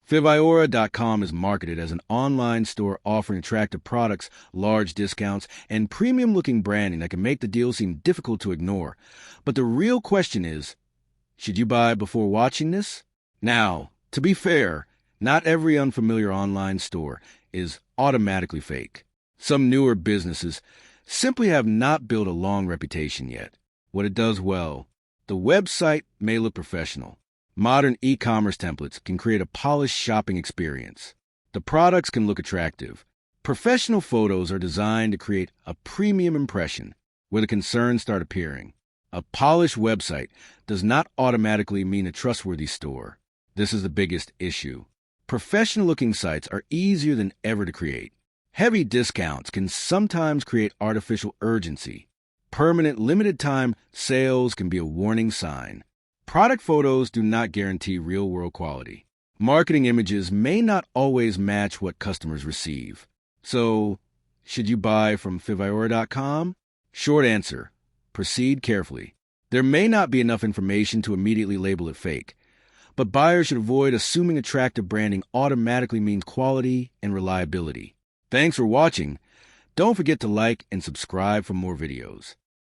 Fiviora.com is marketed as an online store offering attractive products, large discounts, and premium-looking branding that can make the deal seem difficult to ignore. But the real question is, should you buy before watching this? Now, to be fair, not every unfamiliar online store is automatically fake. Some newer businesses simply have not built a long reputation yet. What it does well, the website may look professional. Modern e-commerce templates can create a polished shopping experience. The products can look attractive. Professional photos are designed to create a premium impression where the concerns start appearing. A polished website does not automatically mean a trustworthy store. This is the biggest issue. Professional-looking sites are easier than ever to create. Heavy discounts can sometimes create artificial urgency. Permanent limited-time sales can be a warning sign. Product photos do not guarantee real-world quality. Marketing images may not always match what customers receive. So, should you buy from Fiviora.com? Short answer, proceed carefully. There may not be enough information to immediately label it fake, but buyers should avoid assuming attractive branding automatically means quality and reliability. Thanks for watching. Don't forget to like and subscribe for more videos.